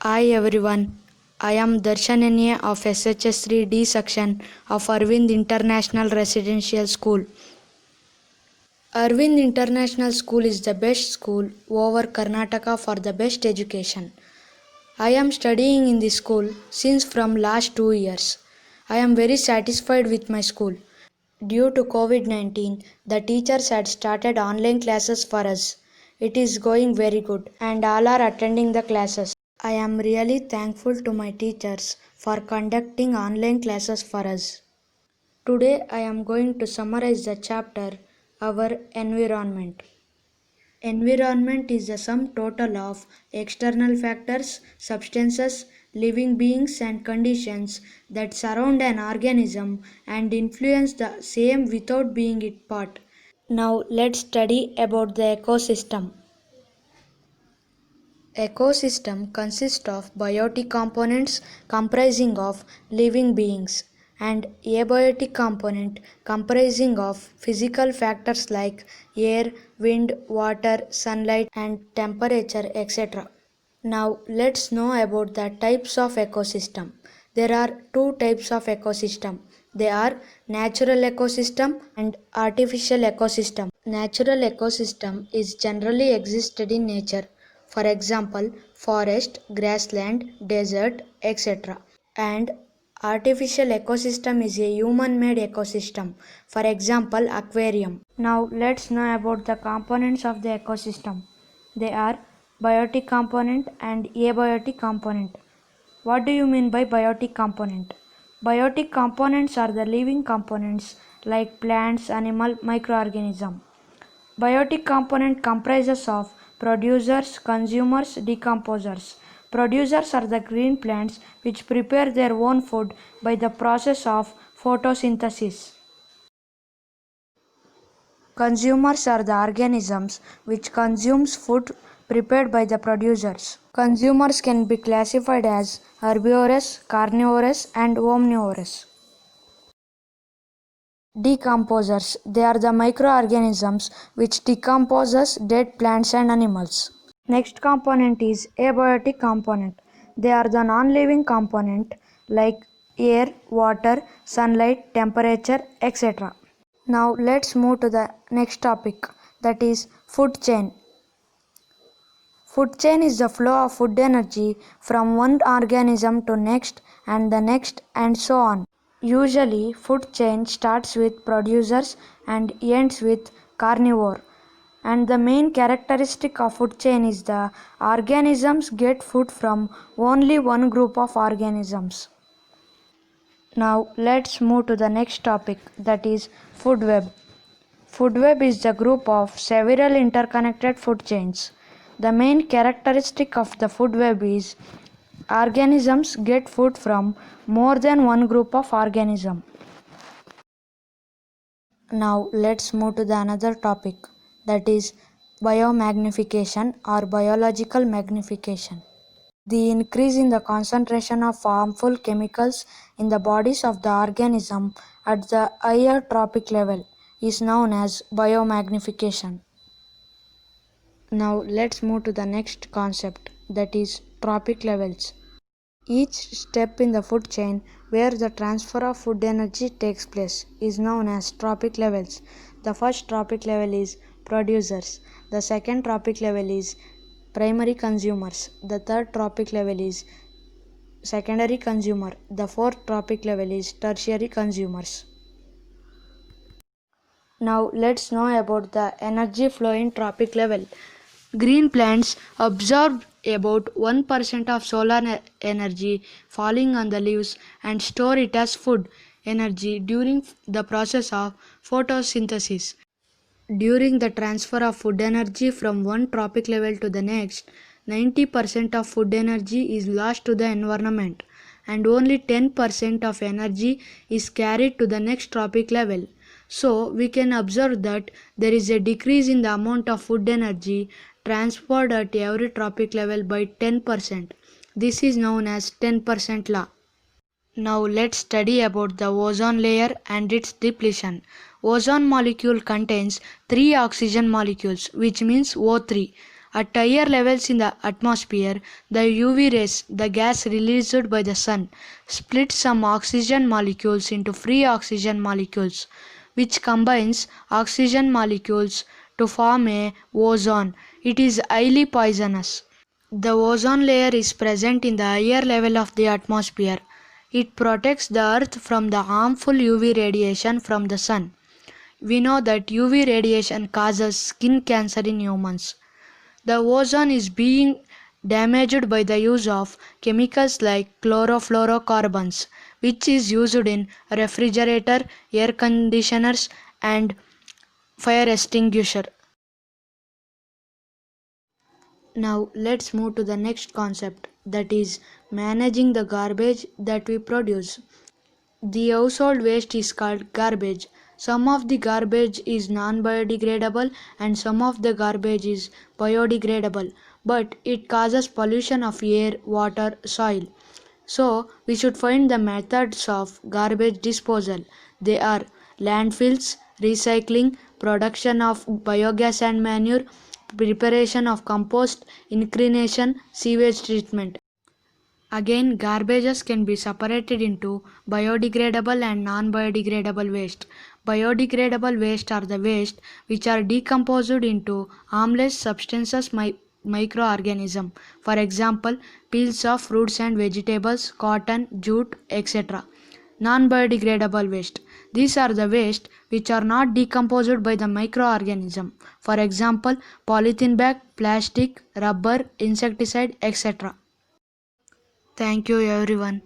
Hi everyone, I am Darshan Enya of SHS3D section of Arvind International Residential School. Arvind International School is the best school over Karnataka for the best education. I am studying in this school since from last 2 years. I am very satisfied with my school. Due to COVID-19, the teachers had started online classes for us. It is going very good and all are attending the classes. I am really thankful to my teachers for conducting online classes for us. Today I am going to summarize the chapter Our Environment. Environment is the sum total of external factors, substances, living beings and conditions that surround an organism and influence the same without being its part. Now let's study about the ecosystem. Ecosystem consists of biotic components comprising of living beings and abiotic component comprising of physical factors like air, wind, water, sunlight and temperature, etc. Now let's know about the types of ecosystem. There are two types of ecosystem. They are natural ecosystem and artificial ecosystem. Natural ecosystem is generally existed in nature. For example, forest, grassland, desert, etc. And artificial ecosystem is a human-made ecosystem. For example, aquarium. Now let's know about the components of the ecosystem. They are biotic component and abiotic component. What do you mean by biotic component? Biotic components are the living components like plants, animal, microorganism. Biotic component comprises of producers, consumers, decomposers. Producers are the green plants which prepare their own food by the process of photosynthesis. Consumers are the organisms which consumes food prepared by the producers. Consumers can be classified as herbivorous, carnivorous and omnivorous. Decomposers. They are the microorganisms which decomposes dead plants and animals. Next component is abiotic component. They are the non-living component like air, water, sunlight, temperature, etc. Now let's move to the next topic, that is food chain. Food chain is the flow of food energy from one organism to next and the next and so on. Usually food chain starts with producers and ends with carnivore. And the main characteristic of food chain is the organisms get food from only one group of organisms. Now let's move to the next topic, that is food web. Food web is the group of several interconnected food chains. The main characteristic of the food web is organisms get food from more than one group of organisms. Now let's move to the another topic, that is biomagnification or biological magnification. The increase in the concentration of harmful chemicals in the bodies of the organism at the higher tropic level is known as biomagnification. Now let's move to the next concept, that is tropic levels. Each step in the food chain where the transfer of food energy takes place is known as tropic levels. The first tropic level is producers. The second tropic level is primary consumers. The third tropic level is secondary consumer. The fourth tropic level is tertiary consumers. Now let's know about the energy flow in tropic level. Green plants absorb about 1% of solar energy falling on the leaves and store it as food energy during the process of photosynthesis. During the transfer of food energy from one tropic level to the next, 90% of food energy is lost to the environment and only 10% of energy is carried to the next tropic level. So, we can observe that there is a decrease in the amount of food energy transferred at every tropic level by 10%. This is known as 10% law. Now let's study about the ozone layer and its depletion. Ozone molecule contains 3 oxygen molecules, which means O3. At higher levels in the atmosphere, the UV rays, the gas released by the sun, split some oxygen molecules into free oxygen molecules, which combines oxygen molecules to form a ozone. It is highly poisonous. The ozone layer is present in the higher level of the atmosphere. It protects the earth from the harmful UV radiation from the sun. We know that UV radiation causes skin cancer in humans. The ozone is being damaged by the use of chemicals like chlorofluorocarbons, which is used in refrigerator, air conditioners and fire extinguisher. Now let's move to the next concept, that is managing the garbage that we produce. The household waste is called garbage. Some of the garbage is non-biodegradable and some of the garbage is biodegradable, but it causes pollution of air, water, soil. So, we should find the methods of garbage disposal. They are landfills, recycling, production of biogas and manure, preparation of compost, incineration, sewage treatment. Again, garbages can be separated into biodegradable and non-biodegradable waste. Biodegradable waste are the waste which are decomposed into harmless substances microorganism. For example, peels of fruits and vegetables, cotton, jute, etc. Non-biodegradable waste. These are the waste which are not decomposed by the microorganism. For example, polythene bag, plastic, rubber, insecticide, etc. Thank you everyone.